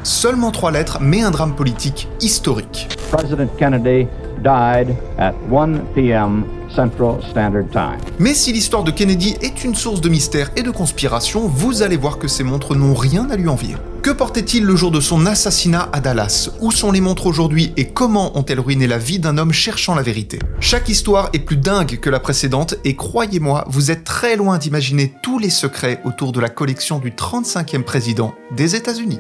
Seulement 3 lettres, mais un drame politique historique. President Kennedy died at 1 p.m. Central Standard Time. Mais si l'histoire de Kennedy est une source de mystère et de conspiration, vous allez voir que ces montres n'ont rien à lui envier. Que portait-il le jour de son assassinat à Dallas? Où sont les montres aujourd'hui et comment ont-elles ruiné la vie d'un homme cherchant la vérité? Chaque histoire est plus dingue que la précédente et croyez-moi, vous êtes très loin d'imaginer tous les secrets autour de la collection du 35e président des États-Unis.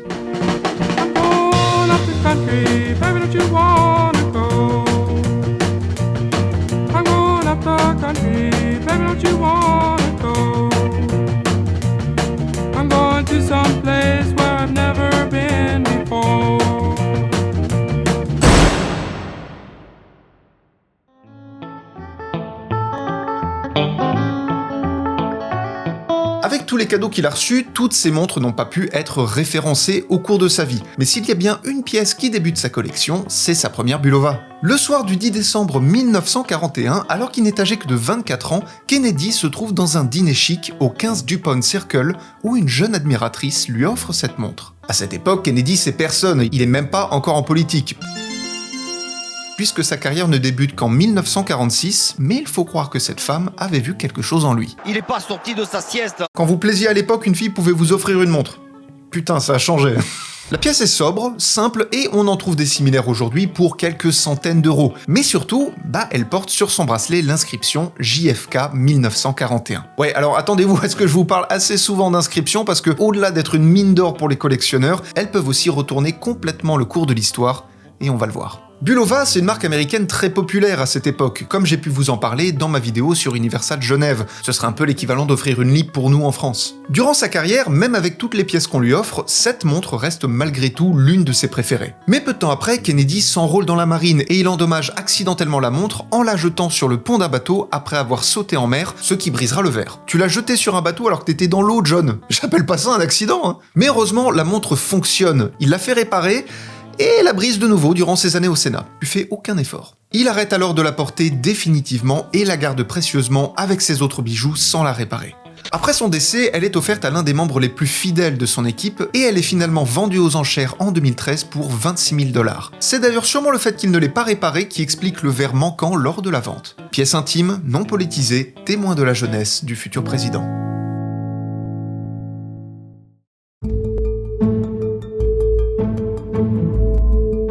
Avec tous les cadeaux qu'il a reçus, toutes ces montres n'ont pas pu être référencées au cours de sa vie. Mais s'il y a bien une pièce qui débute sa collection, c'est sa première Bulova. Le soir du 10 décembre 1941, alors qu'il n'est âgé que de 24 ans, Kennedy se trouve dans un dîner chic au 15 Dupont Circle où une jeune admiratrice lui offre cette montre. À cette époque, Kennedy c'est personne, il est même pas encore en politique, puisque sa carrière ne débute qu'en 1946, mais il faut croire que cette femme avait vu quelque chose en lui. Il est pas sorti de sa sieste. Quand vous plaisiez à l'époque, une fille pouvait vous offrir une montre. Putain, ça a changé. La pièce est sobre, simple, et on en trouve des similaires aujourd'hui pour quelques centaines d'euros. Mais surtout, elle porte sur son bracelet l'inscription JFK 1941. Ouais, alors attendez-vous à ce que je vous parle assez souvent d'inscriptions, parce que au-delà d'être une mine d'or pour les collectionneurs, elles peuvent aussi retourner complètement le cours de l'histoire, et on va le voir. Bulova, c'est une marque américaine très populaire à cette époque, comme j'ai pu vous en parler dans ma vidéo sur Universal Genève. Ce serait un peu l'équivalent d'offrir une LIP pour nous en France. Durant sa carrière, même avec toutes les pièces qu'on lui offre, cette montre reste malgré tout l'une de ses préférées. Mais peu de temps après, Kennedy s'enrôle dans la marine et il endommage accidentellement la montre en la jetant sur le pont d'un bateau après avoir sauté en mer, ce qui brisera le verre. Tu l'as jetée sur un bateau alors que t'étais dans l'eau, John. J'appelle pas ça un accident, hein. Mais heureusement, la montre fonctionne. Il l'a fait réparer, et la brise de nouveau durant ses années au Sénat. Il fait aucun effort. Il arrête alors de la porter définitivement et la garde précieusement avec ses autres bijoux sans la réparer. Après son décès, elle est offerte à l'un des membres les plus fidèles de son équipe et elle est finalement vendue aux enchères en 2013 pour 26 000 $. C'est d'ailleurs sûrement le fait qu'il ne l'ait pas réparée qui explique le verre manquant lors de la vente. Pièce intime, non politisée, témoin de la jeunesse du futur président.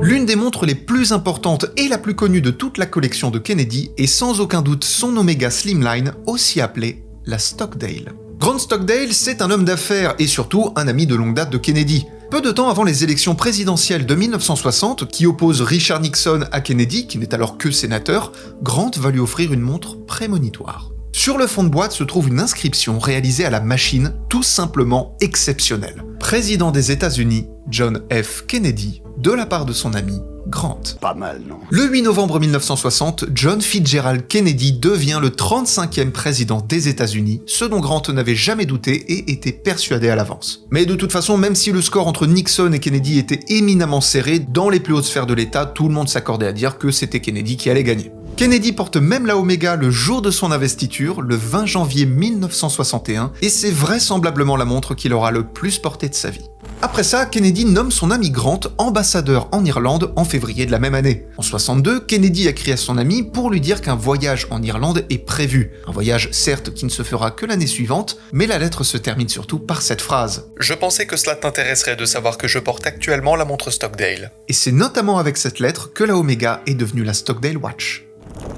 L'une des montres les plus importantes et la plus connue de toute la collection de Kennedy est sans aucun doute son Omega Slimline, aussi appelée la Stockdale. Grant Stockdale, c'est un homme d'affaires et surtout un ami de longue date de Kennedy. Peu de temps avant les élections présidentielles de 1960, qui opposent Richard Nixon à Kennedy, qui n'est alors que sénateur, Grant va lui offrir une montre prémonitoire. Sur le fond de boîte se trouve une inscription réalisée à la machine, tout simplement exceptionnelle. Président des États-Unis, John F. Kennedy, de la part de son ami Grant. Pas mal, non? Le 8 novembre 1960, John Fitzgerald Kennedy devient le 35e président des États-Unis, ce dont Grant n'avait jamais douté et était persuadé à l'avance. Mais de toute façon, même si le score entre Nixon et Kennedy était éminemment serré, dans les plus hautes sphères de l'État, tout le monde s'accordait à dire que c'était Kennedy qui allait gagner. Kennedy porte même la Omega le jour de son investiture, le 20 janvier 1961, et c'est vraisemblablement la montre qu'il aura le plus portée de sa vie. Après ça, Kennedy nomme son ami Grant ambassadeur en Irlande en février de la même année. En 62, Kennedy a écrit à son ami pour lui dire qu'un voyage en Irlande est prévu. Un voyage certes qui ne se fera que l'année suivante, mais la lettre se termine surtout par cette phrase. « Je pensais que cela t'intéresserait de savoir que je porte actuellement la montre Stockdale. » Et c'est notamment avec cette lettre que la Omega est devenue la Stockdale Watch.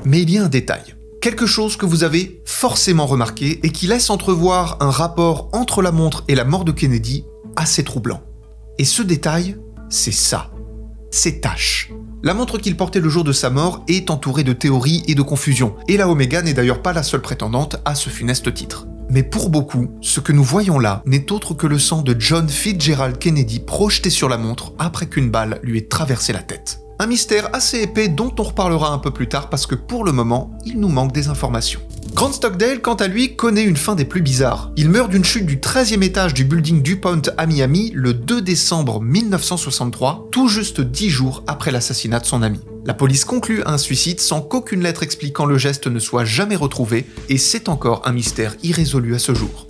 Mais il y a un détail. Quelque chose que vous avez forcément remarqué et qui laisse entrevoir un rapport entre la montre et la mort de Kennedy assez troublant. Et ce détail, c'est ça. Ces taches. La montre qu'il portait le jour de sa mort est entourée de théories et de confusions, et la Omega n'est d'ailleurs pas la seule prétendante à ce funeste titre. Mais pour beaucoup, ce que nous voyons là n'est autre que le sang de John Fitzgerald Kennedy projeté sur la montre après qu'une balle lui ait traversé la tête. Un mystère assez épais dont on reparlera un peu plus tard parce que pour le moment, il nous manque des informations. Grant Stockdale, quant à lui, connaît une fin des plus bizarres. Il meurt d'une chute du 13e étage du building DuPont à Miami le 2 décembre 1963, tout juste 10 jours après l'assassinat de son ami. La police conclut à un suicide sans qu'aucune lettre expliquant le geste ne soit jamais retrouvée, et c'est encore un mystère irrésolu à ce jour.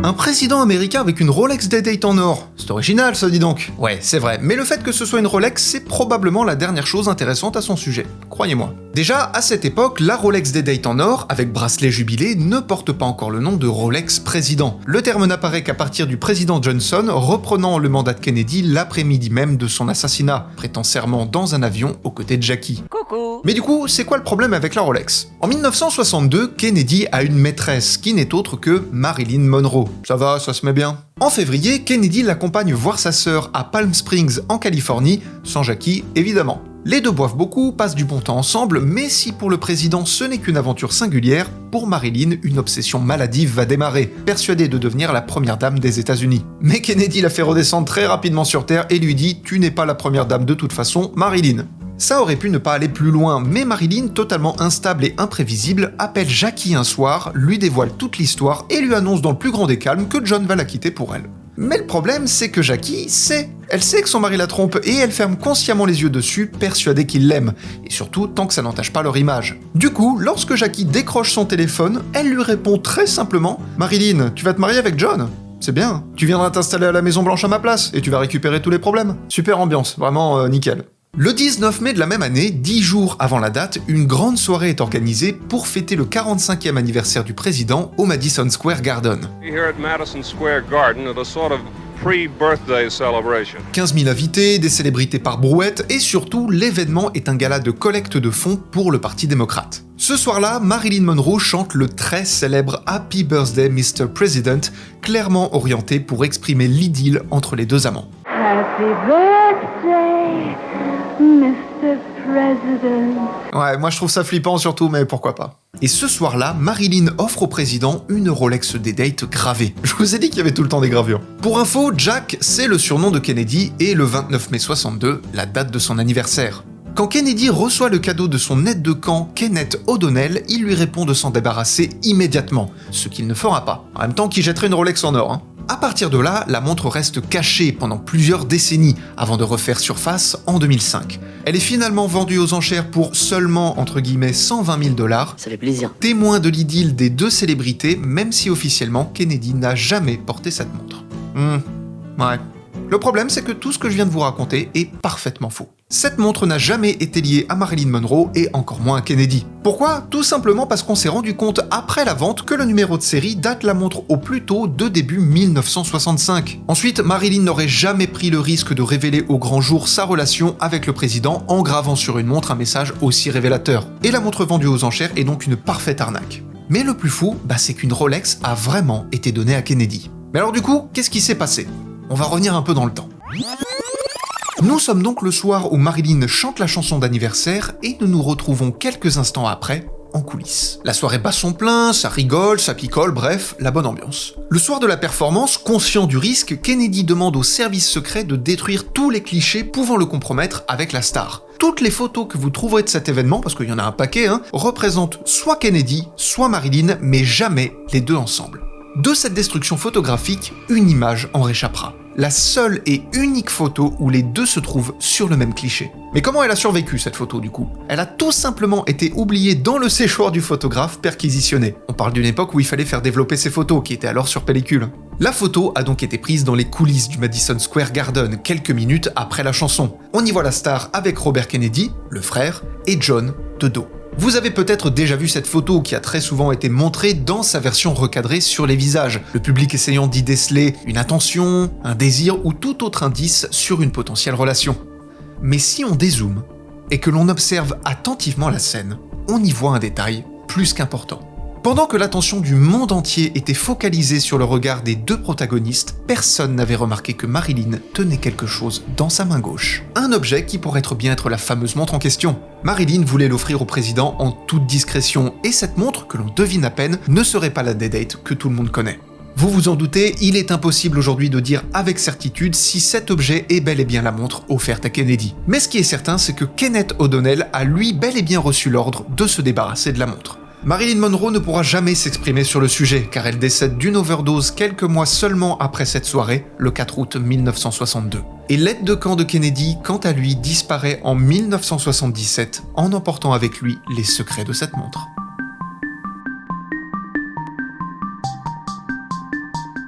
Un président américain avec une Rolex Day-Date en or. C'est original, ça, dis donc. Ouais, c'est vrai, mais le fait que ce soit une Rolex, c'est probablement la dernière chose intéressante à son sujet. Croyez-moi. Déjà, à cette époque, la Rolex Day-Date en or, avec bracelet jubilé, ne porte pas encore le nom de Rolex président. Le terme n'apparaît qu'à partir du président Johnson, reprenant le mandat de Kennedy l'après-midi même de son assassinat, prêtant serment dans un avion aux côtés de Jackie. Coucou. Mais du coup, c'est quoi le problème avec la Rolex? En 1962, Kennedy a une maîtresse qui n'est autre que Marilyn Monroe. Ça va, ça se met bien. En février, Kennedy l'accompagne voir sa sœur à Palm Springs en Californie, sans Jackie évidemment. Les deux boivent beaucoup, passent du bon temps ensemble, mais si pour le président ce n'est qu'une aventure singulière, pour Marilyn, une obsession maladive va démarrer, persuadée de devenir la première dame des États-Unis. Mais Kennedy la fait redescendre très rapidement sur Terre et lui dit « Tu n'es pas la première dame de toute façon, Marilyn ». Ça aurait pu ne pas aller plus loin, mais Marilyn, totalement instable et imprévisible, appelle Jackie un soir, lui dévoile toute l'histoire et lui annonce dans le plus grand des calmes que John va la quitter pour elle. Mais le problème, c'est que Jackie sait. Elle sait que son mari la trompe et elle ferme consciemment les yeux dessus, persuadée qu'il l'aime, et surtout tant que ça n'entache pas leur image. Du coup, lorsque Jackie décroche son téléphone, elle lui répond très simplement « Marilyn, tu vas te marier avec John ? C'est bien, tu viendras t'installer à la Maison Blanche à ma place, et tu vas récupérer tous les problèmes. Super ambiance, vraiment nickel. » Le 19 mai de la même année, 10 jours avant la date, une grande soirée est organisée pour fêter le 45e anniversaire du président au Madison Square Garden. Here at Madison Square Garden at a sort of pre-birthday celebration. 15 000 invités, des célébrités par brouette, et surtout, l'événement est un gala de collecte de fonds pour le Parti démocrate. Ce soir-là, Marilyn Monroe chante le très célèbre Happy Birthday Mr. President, clairement orienté pour exprimer l'idylle entre les deux amants. Happy birthday, Mr. President. Ouais, moi je trouve ça flippant surtout, mais pourquoi pas. Et ce soir-là, Marilyn offre au président une Rolex Day-Date gravée. Je vous ai dit qu'il y avait tout le temps des gravures. Pour info, Jack, c'est le surnom de Kennedy et le 29 mai 62, la date de son anniversaire. Quand Kennedy reçoit le cadeau de son aide de camp, Kenneth O'Donnell, il lui répond de s'en débarrasser immédiatement, ce qu'il ne fera pas. En même temps qu'il jetterait une Rolex en or, hein. À partir de là, la montre reste cachée pendant plusieurs décennies avant de refaire surface en 2005. Elle est finalement vendue aux enchères pour seulement, entre guillemets, 120 000 $. Ça fait plaisir. Témoin de l'idylle des deux célébrités, même si officiellement Kennedy n'a jamais porté cette montre. Ouais. Le problème, c'est que tout ce que je viens de vous raconter est parfaitement faux. Cette montre n'a jamais été liée à Marilyn Monroe et encore moins à Kennedy. Pourquoi ? Tout simplement parce qu'on s'est rendu compte après la vente que le numéro de série date la montre au plus tôt de début 1965. Ensuite, Marilyn n'aurait jamais pris le risque de révéler au grand jour sa relation avec le président en gravant sur une montre un message aussi révélateur. Et la montre vendue aux enchères est donc une parfaite arnaque. Mais le plus fou, c'est qu'une Rolex a vraiment été donnée à Kennedy. Mais alors du coup, qu'est-ce qui s'est passé ? On va revenir un peu dans le temps. Nous sommes donc le soir où Marilyn chante la chanson d'anniversaire et nous nous retrouvons quelques instants après en coulisses. La soirée bat son plein, ça rigole, ça picole, bref, la bonne ambiance. Le soir de la performance, conscient du risque, Kennedy demande au service secret de détruire tous les clichés pouvant le compromettre avec la star. Toutes les photos que vous trouverez de cet événement, parce qu'il y en a un paquet, représentent soit Kennedy, soit Marilyn, mais jamais les deux ensemble. De cette destruction photographique, une image en réchappera. La seule et unique photo où les deux se trouvent sur le même cliché. Mais comment elle a survécu cette photo du coup ? Elle a tout simplement été oubliée dans le séchoir du photographe perquisitionné. On parle d'une époque où il fallait faire développer ces photos, qui étaient alors sur pellicule. La photo a donc été prise dans les coulisses du Madison Square Garden, quelques minutes après la chanson. On y voit la star avec Robert Kennedy, le frère, et John de dos. Vous avez peut-être déjà vu cette photo qui a très souvent été montrée dans sa version recadrée sur les visages, le public essayant d'y déceler une intention, un désir ou tout autre indice sur une potentielle relation. Mais si on dézoome et que l'on observe attentivement la scène, on y voit un détail plus qu'important. Pendant que l'attention du monde entier était focalisée sur le regard des deux protagonistes, personne n'avait remarqué que Marilyn tenait quelque chose dans sa main gauche. Un objet qui pourrait bien être la fameuse montre en question. Marilyn voulait l'offrir au président en toute discrétion, et cette montre, que l'on devine à peine, ne serait pas la Day-Date que tout le monde connaît. Vous vous en doutez, il est impossible aujourd'hui de dire avec certitude si cet objet est bel et bien la montre offerte à Kennedy. Mais ce qui est certain, c'est que Kenneth O'Donnell a lui bel et bien reçu l'ordre de se débarrasser de la montre. Marilyn Monroe ne pourra jamais s'exprimer sur le sujet, car elle décède d'une overdose quelques mois seulement après cette soirée, le 4 août 1962. Et l'aide de camp de Kennedy, quant à lui, disparaît en 1977, en emportant avec lui les secrets de cette montre.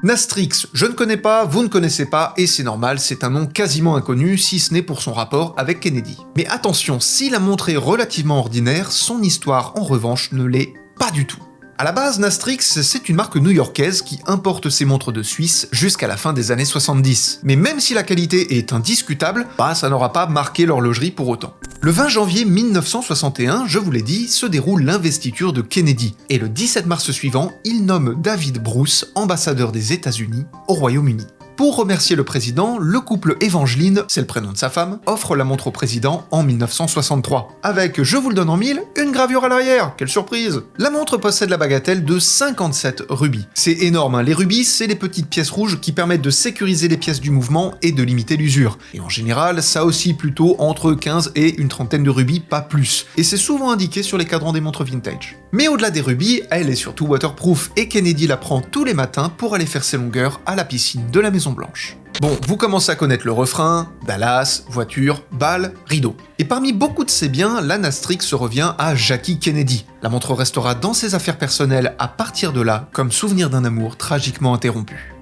Nastrix, je ne connais pas, vous ne connaissez pas, et c'est normal, c'est un nom quasiment inconnu, si ce n'est pour son rapport avec Kennedy. Mais attention, si la montre est relativement ordinaire, son histoire en revanche ne l'est pas du tout. À la base, Nastrix, c'est une marque new-yorkaise qui importe ses montres de Suisse jusqu'à la fin des années 70. Mais même si la qualité est indiscutable, ça n'aura pas marqué l'horlogerie pour autant. Le 20 janvier 1961, je vous l'ai dit, se déroule l'investiture de Kennedy. Et le 17 mars suivant, il nomme David Bruce ambassadeur des États-Unis au Royaume-Uni. Pour remercier le président, le couple Evangeline, c'est le prénom de sa femme, offre la montre au président en 1963. Avec, je vous le donne en mille, une gravure à l'arrière. Quelle surprise! La montre possède la bagatelle de 57 rubis. C'est énorme, hein. Les rubis, c'est les petites pièces rouges qui permettent de sécuriser les pièces du mouvement et de limiter l'usure. Et en général, ça oscille plutôt entre 15 et une trentaine de rubis, pas plus. Et c'est souvent indiqué sur les cadrans des montres vintage. Mais au-delà des rubis, elle est surtout waterproof et Kennedy la prend tous les matins pour aller faire ses longueurs à la piscine de la Maison Blanche. Bon, vous commencez à connaître le refrain, Dallas, voiture, bal, rideau. Et parmi beaucoup de ses biens, la Nastrix se revient à Jackie Kennedy. La montre restera dans ses affaires personnelles à partir de là, comme souvenir d'un amour tragiquement interrompu.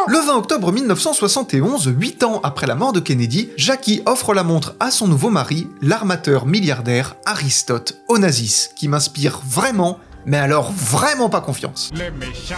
Le 20 octobre 1971, 8 ans après la mort de Kennedy, Jackie offre la montre à son nouveau mari, l'armateur milliardaire Aristote Onassis, qui m'inspire vraiment, mais alors vraiment pas confiance. Les méchants.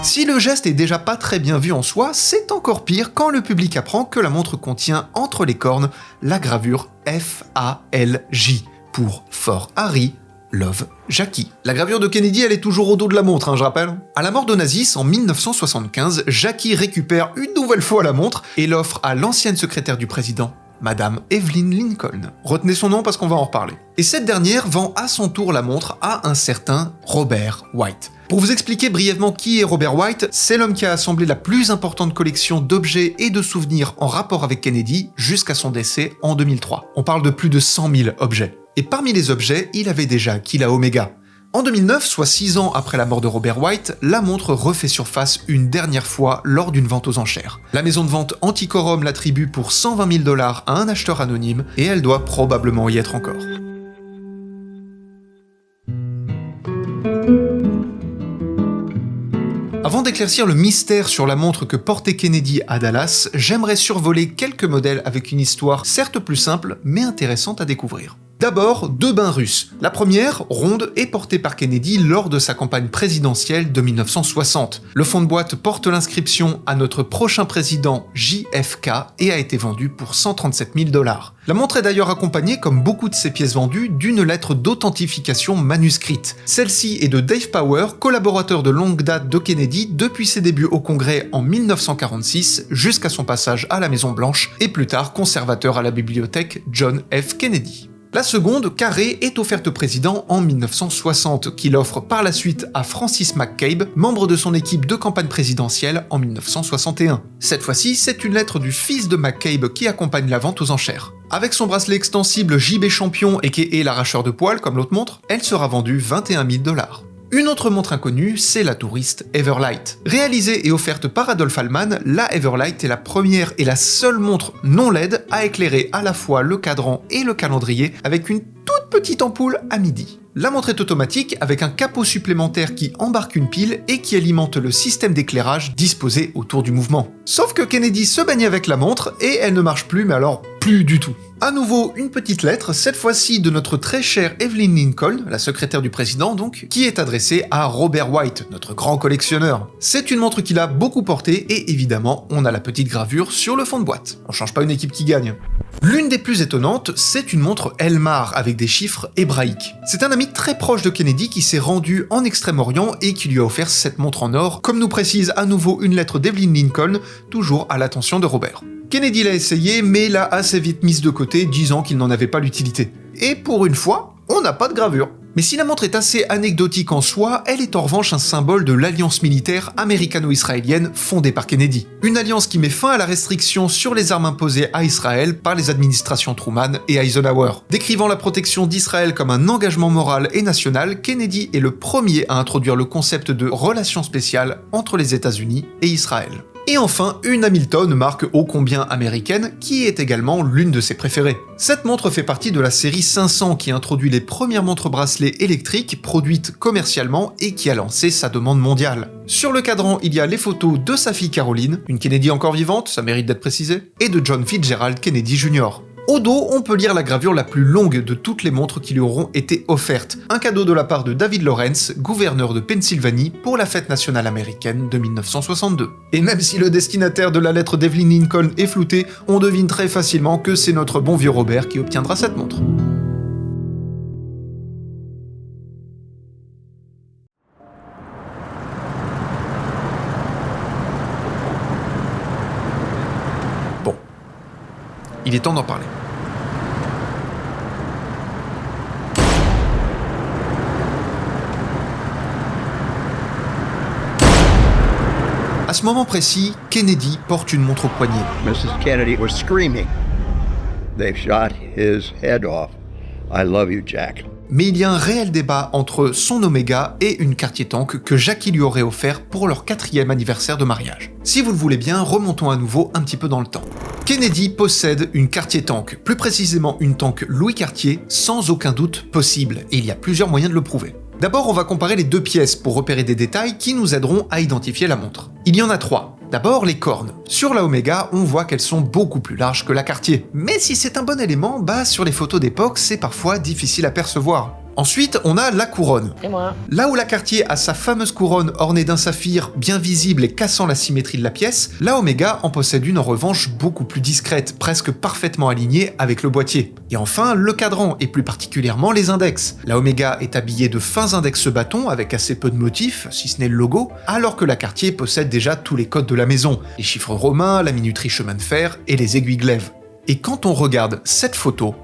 Si le geste est déjà pas très bien vu en soi, c'est encore pire quand le public apprend que la montre contient entre les cornes la gravure FALJ pour For Harry, Love Jackie. La gravure de Kennedy, elle est toujours au dos de la montre, je rappelle. À la mort d'Onassis en 1975, Jackie récupère une nouvelle fois la montre et l'offre à l'ancienne secrétaire du président, Madame Evelyn Lincoln. Retenez son nom parce qu'on va en reparler. Et cette dernière vend à son tour la montre à un certain Robert White. Pour vous expliquer brièvement qui est Robert White, c'est l'homme qui a assemblé la plus importante collection d'objets et de souvenirs en rapport avec Kennedy jusqu'à son décès en 2003. On parle de plus de 100 000 objets. Et parmi les objets, il avait déjà Kila Omega. En 2009, soit 6 ans après la mort de Robert White, la montre refait surface une dernière fois lors d'une vente aux enchères. La maison de vente Antiquorum l'attribue pour 120 000 $ à un acheteur anonyme et elle doit probablement y être encore. Avant d'éclaircir le mystère sur la montre que portait Kennedy à Dallas, j'aimerais survoler quelques modèles avec une histoire certes plus simple, mais intéressante à découvrir. D'abord, 2 bains russes. La première, ronde, est portée par Kennedy lors de sa campagne présidentielle de 1960. Le fond de boîte porte l'inscription « À notre prochain président JFK » et a été vendu pour 137 000 $. La montre est d'ailleurs accompagnée, comme beaucoup de ses pièces vendues, d'une lettre d'authentification manuscrite. Celle-ci est de Dave Power, collaborateur de longue date de Kennedy depuis ses débuts au Congrès en 1946 jusqu'à son passage à la Maison Blanche et plus tard conservateur à la bibliothèque John F. Kennedy. La seconde, carrée, est offerte au président en 1960, qu'il offre par la suite à Francis McCabe, membre de son équipe de campagne présidentielle en 1961. Cette fois-ci, c'est une lettre du fils de McCabe qui accompagne la vente aux enchères. Avec son bracelet extensible JB Champion et qui est l'arracheur de poils comme l'autre montre, elle sera vendue 21 000 $. Une autre montre inconnue, c'est la touriste Everlight. Réalisée et offerte par Adolphe Allman, la Everlight est la première et la seule montre non LED à éclairer à la fois le cadran et le calendrier avec une toute petite ampoule à midi. La montre est automatique avec un capot supplémentaire qui embarque une pile et qui alimente le système d'éclairage disposé autour du mouvement. Sauf que Kennedy se baignait avec la montre et elle ne marche plus, mais alors plus du tout. À nouveau, une petite lettre, cette fois-ci de notre très chère Evelyn Lincoln, la secrétaire du président donc, qui est adressée à Robert White, notre grand collectionneur. C'est une montre qu'il a beaucoup portée et évidemment, on a la petite gravure sur le fond de boîte. On change pas une équipe qui gagne. L'une des plus étonnantes, c'est une montre Elmar avec des chiffres hébraïques. C'est un ami très proche de Kennedy qui s'est rendu en Extrême-Orient et qui lui a offert cette montre en or, comme nous précise à nouveau une lettre d'Evelyn Lincoln, toujours à l'attention de Robert. Kennedy l'a essayé, mais l'a assez vite mise de côté, disant qu'il n'en avait pas l'utilité. Et pour une fois, on n'a pas de gravure. Mais si la montre est assez anecdotique en soi, elle est en revanche un symbole de l'alliance militaire américano-israélienne fondée par Kennedy. Une alliance qui met fin à la restriction sur les armes imposées à Israël par les administrations Truman et Eisenhower. Décrivant la protection d'Israël comme un engagement moral et national, Kennedy est le premier à introduire le concept de relation spéciale entre les États-Unis et Israël. Et enfin, une Hamilton, marque ô combien américaine, qui est également l'une de ses préférées. Cette montre fait partie de la série 500 qui introduit les premières montres bracelets électriques produites commercialement et qui a lancé sa demande mondiale. Sur le cadran, il y a les photos de sa fille Caroline, une Kennedy encore vivante, ça mérite d'être précisé, et de John Fitzgerald Kennedy Jr. Au dos, on peut lire la gravure la plus longue de toutes les montres qui lui auront été offertes. Un cadeau de la part de David Lawrence, gouverneur de Pennsylvanie, pour la fête nationale américaine de 1962. Et même si le destinataire de la lettre d'Evelyn Lincoln est flouté, on devine très facilement que c'est notre bon vieux Robert qui obtiendra cette montre. Bon. Il est temps d'en parler. À ce moment précis, Kennedy porte une montre au poignet. Mrs. Kennedy was screaming. They've shot his head off. I love you, Jack. Mais il y a un réel débat entre son Omega et une Cartier-Tank que Jackie lui aurait offert pour leur 4e anniversaire de mariage. Si vous le voulez bien, remontons à nouveau un petit peu dans le temps. Kennedy possède une Cartier-Tank, plus précisément une Tank Louis Cartier, sans aucun doute possible, et il y a plusieurs moyens de le prouver. D'abord, on va comparer les deux pièces pour repérer des détails qui nous aideront à identifier la montre. Il y en a 3. D'abord, les cornes. Sur la Omega, on voit qu'elles sont beaucoup plus larges que la Cartier. Mais si c'est un bon élément, sur les photos d'époque, c'est parfois difficile à percevoir. Ensuite, on a la couronne. C'est moi. Là où la Cartier a sa fameuse couronne ornée d'un saphir bien visible et cassant la symétrie de la pièce, la Omega en possède une en revanche beaucoup plus discrète, presque parfaitement alignée avec le boîtier. Et enfin, le cadran, et plus particulièrement les index. La Omega est habillée de fins index bâtons avec assez peu de motifs, si ce n'est le logo, alors que la Cartier possède déjà tous les codes de la maison, les chiffres romains, la minuterie chemin de fer et les aiguilles glaive. Et quand on regarde cette photo,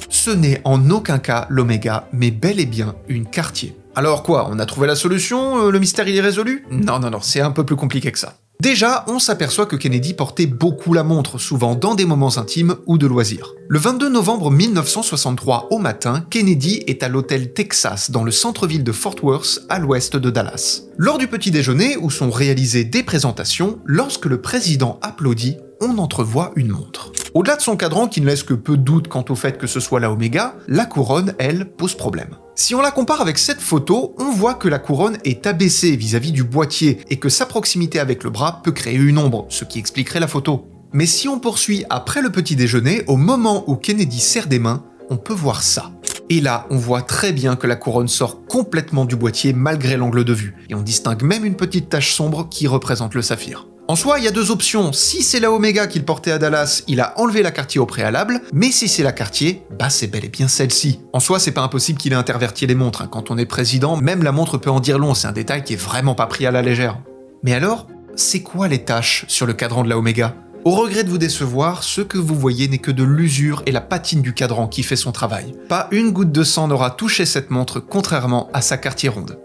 ce n'est en aucun cas l'Omega, mais bel et bien une Cartier. Alors quoi, on a trouvé la solution? Le mystère il est résolu? Non, c'est un peu plus compliqué que ça. Déjà, on s'aperçoit que Kennedy portait beaucoup la montre, souvent dans des moments intimes ou de loisirs. Le 22 novembre 1963, au matin, Kennedy est à l'hôtel Texas, dans le centre-ville de Fort Worth, à l'ouest de Dallas. Lors du petit déjeuner, où sont réalisées des présentations, lorsque le président applaudit, on entrevoit une montre. Au-delà de son cadran qui ne laisse que peu de doute quant au fait que ce soit la Omega, la couronne, elle, pose problème. Si on la compare avec cette photo, on voit que la couronne est abaissée vis-à-vis du boîtier et que sa proximité avec le bras peut créer une ombre, ce qui expliquerait la photo. Mais si on poursuit après le petit déjeuner, au moment où Kennedy serre des mains, on peut voir ça. Et là, on voit très bien que la couronne sort complètement du boîtier malgré l'angle de vue, et on distingue même une petite tache sombre qui représente le saphir. En soi, il y a deux options. Si c'est la Omega qu'il portait à Dallas, il a enlevé la Cartier au préalable, mais si c'est la Cartier, c'est bel et bien celle-ci. En soi, c'est pas impossible qu'il ait interverti les montres. Quand on est président, même la montre peut en dire long, c'est un détail qui est vraiment pas pris à la légère. Mais alors, c'est quoi les taches sur le cadran de la Omega? Au regret de vous décevoir, ce que vous voyez n'est que de l'usure et la patine du cadran qui fait son travail. Pas une goutte de sang n'aura touché cette montre, contrairement à sa Cartier ronde.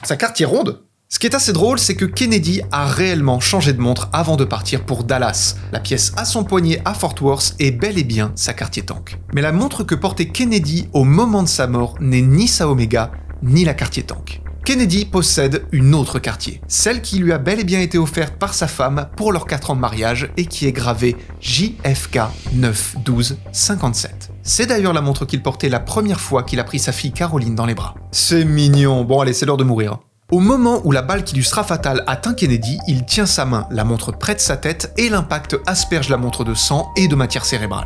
Sa Cartier ronde? Ce qui est assez drôle, c'est que Kennedy a réellement changé de montre avant de partir pour Dallas. La pièce à son poignet à Fort Worth est bel et bien sa Cartier-Tank. Mais la montre que portait Kennedy au moment de sa mort n'est ni sa Omega, ni la Cartier-Tank. Kennedy possède une autre Cartier, celle qui lui a bel et bien été offerte par sa femme pour leurs 4 ans de mariage et qui est gravée JFK 91257. C'est d'ailleurs la montre qu'il portait la première fois qu'il a pris sa fille Caroline dans les bras. C'est mignon, bon allez, c'est l'heure de mourir. Au moment où la balle qui lui sera fatale atteint Kennedy, il tient sa main, la montre près de sa tête, et l'impact asperge la montre de sang et de matière cérébrale.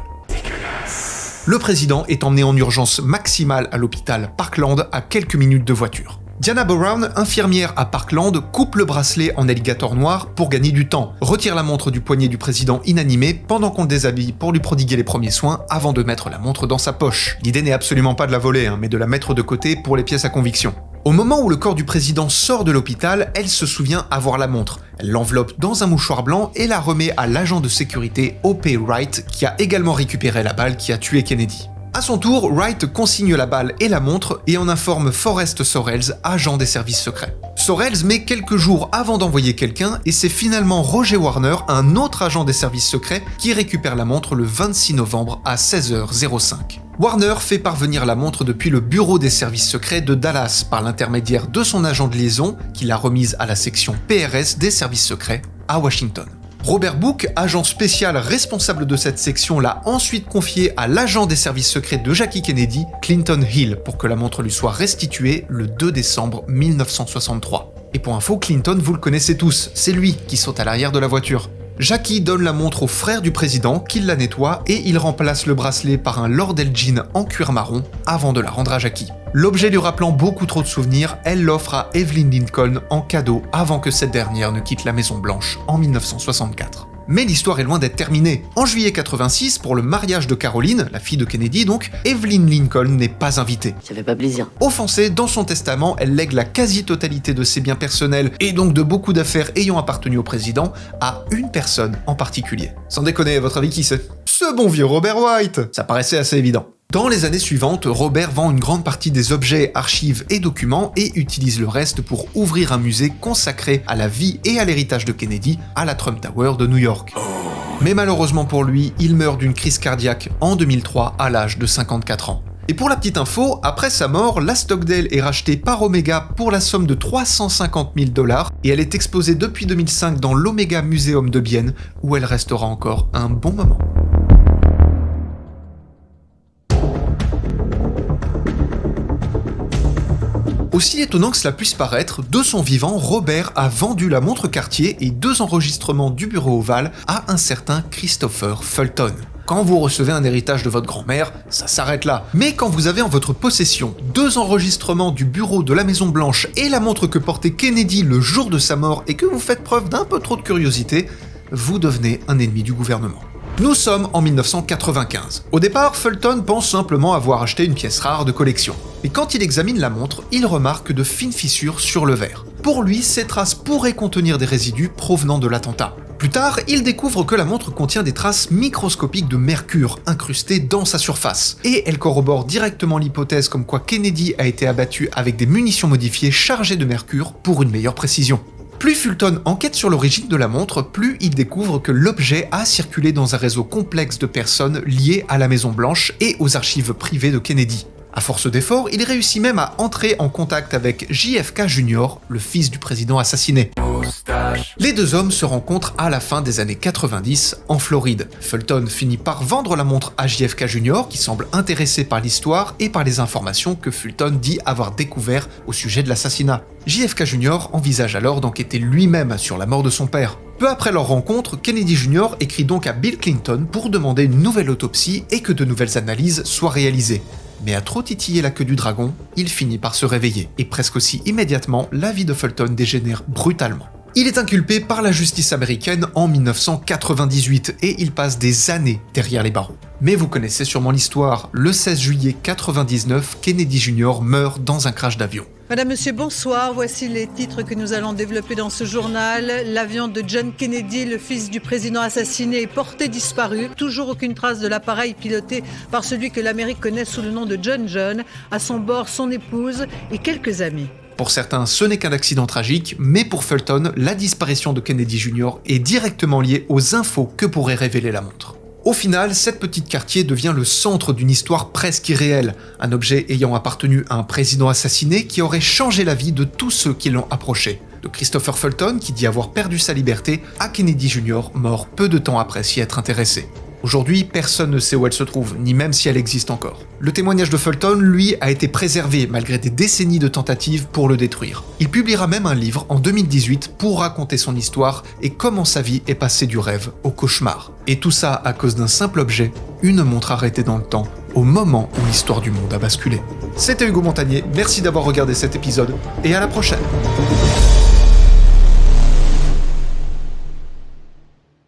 Le président est emmené en urgence maximale à l'hôpital Parkland à quelques minutes de voiture. Diana Brown, infirmière à Parkland, coupe le bracelet en alligator noir pour gagner du temps, retire la montre du poignet du président inanimé pendant qu'on le déshabille pour lui prodiguer les premiers soins avant de mettre la montre dans sa poche. L'idée n'est absolument pas de la voler, mais de la mettre de côté pour les pièces à conviction. Au moment où le corps du président sort de l'hôpital, elle se souvient avoir la montre. Elle l'enveloppe dans un mouchoir blanc et la remet à l'agent de sécurité O.P. Wright, qui a également récupéré la balle qui a tué Kennedy. À son tour, Wright consigne la balle et la montre et en informe Forrest Sorrells, agent des services secrets. Sorrells met quelques jours avant d'envoyer quelqu'un et c'est finalement Roger Warner, un autre agent des services secrets, qui récupère la montre le 26 novembre à 16h05. Warner fait parvenir la montre depuis le bureau des services secrets de Dallas par l'intermédiaire de son agent de liaison, qui l'a remise à la section PRS des services secrets à Washington. Robert Booke, agent spécial responsable de cette section, l'a ensuite confié à l'agent des services secrets de Jackie Kennedy, Clinton Hill, pour que la montre lui soit restituée le 2 décembre 1963. Et pour info, Clinton, vous le connaissez tous, c'est lui qui saute à l'arrière de la voiture. Jackie donne la montre au frère du président, qui la nettoie, et il remplace le bracelet par un Lord Elgin en cuir marron avant de la rendre à Jackie. L'objet lui rappelant beaucoup trop de souvenirs, elle l'offre à Evelyn Lincoln en cadeau avant que cette dernière ne quitte la Maison Blanche en 1964. Mais l'histoire est loin d'être terminée. En juillet 86, pour le mariage de Caroline, la fille de Kennedy donc, Evelyn Lincoln n'est pas invitée. Ça fait pas plaisir. Offensée, dans son testament, elle lègue la quasi-totalité de ses biens personnels et donc de beaucoup d'affaires ayant appartenu au président à une personne en particulier. Sans déconner, à votre avis qui c'est ? Ce bon vieux Robert White ! Ça paraissait assez évident. Dans les années suivantes, Robert vend une grande partie des objets, archives et documents et utilise le reste pour ouvrir un musée consacré à la vie et à l'héritage de Kennedy à la Trump Tower de New York. Mais malheureusement pour lui, il meurt d'une crise cardiaque en 2003 à l'âge de 54 ans. Et pour la petite info, après sa mort, la Stockdale est rachetée par Omega pour la somme de $350 000 et elle est exposée depuis 2005 dans l'Omega Museum de Bienne où elle restera encore un bon moment. Aussi étonnant que cela puisse paraître, de son vivant, Robert a vendu la montre Cartier et 2 enregistrements du bureau ovale à un certain Christopher Fulton. Quand vous recevez un héritage de votre grand-mère, ça s'arrête là. Mais quand vous avez en votre possession 2 enregistrements du bureau de la Maison Blanche et la montre que portait Kennedy le jour de sa mort et que vous faites preuve d'un peu trop de curiosité, vous devenez un ennemi du gouvernement. Nous sommes en 1995. Au départ, Fulton pense simplement avoir acheté une pièce rare de collection. Mais quand il examine la montre, il remarque de fines fissures sur le verre. Pour lui, ces traces pourraient contenir des résidus provenant de l'attentat. Plus tard, il découvre que la montre contient des traces microscopiques de mercure incrustées dans sa surface. Et elle corrobore directement l'hypothèse comme quoi Kennedy a été abattu avec des munitions modifiées chargées de mercure pour une meilleure précision. Plus Fulton enquête sur l'origine de la montre, plus il découvre que l'objet a circulé dans un réseau complexe de personnes liées à la Maison Blanche et aux archives privées de Kennedy. À force d'efforts, il réussit même à entrer en contact avec JFK Jr., le fils du président assassiné. Les 2 hommes se rencontrent à la fin des années 90 en Floride. Fulton finit par vendre la montre à JFK Jr., qui semble intéressé par l'histoire et par les informations que Fulton dit avoir découvert au sujet de l'assassinat. JFK Jr. envisage alors d'enquêter lui-même sur la mort de son père. Peu après leur rencontre, Kennedy Jr. écrit donc à Bill Clinton pour demander une nouvelle autopsie et que de nouvelles analyses soient réalisées. Mais à trop titiller la queue du dragon, il finit par se réveiller, et presque aussi immédiatement, la vie de Fulton dégénère brutalement. Il est inculpé par la justice américaine en 1998, et il passe des années derrière les barreaux. Mais vous connaissez sûrement l'histoire, le 16 juillet 1999, Kennedy Jr. meurt dans un crash d'avion. Madame, Monsieur, bonsoir. Voici les titres que nous allons développer dans ce journal. L'avion de John Kennedy, le fils du président assassiné, est porté disparu. Toujours aucune trace de l'appareil piloté par celui que l'Amérique connaît sous le nom de John. À son bord, son épouse et quelques amis. Pour certains, ce n'est qu'un accident tragique, mais pour Fulton, la disparition de Kennedy Jr. est directement liée aux infos que pourrait révéler la montre. Au final, cette petite Cartier devient le centre d'une histoire presque irréelle, un objet ayant appartenu à un président assassiné qui aurait changé la vie de tous ceux qui l'ont approché. De Christopher Fulton, qui dit avoir perdu sa liberté, à Kennedy Jr., mort peu de temps après s'y être intéressé. Aujourd'hui, personne ne sait où elle se trouve, ni même si elle existe encore. Le témoignage de Fulton, lui, a été préservé malgré des décennies de tentatives pour le détruire. Il publiera même un livre en 2018 pour raconter son histoire et comment sa vie est passée du rêve au cauchemar. Et tout ça à cause d'un simple objet, une montre arrêtée dans le temps, au moment où l'histoire du monde a basculé. C'était Hugo Montagnier, merci d'avoir regardé cet épisode, et à la prochaine.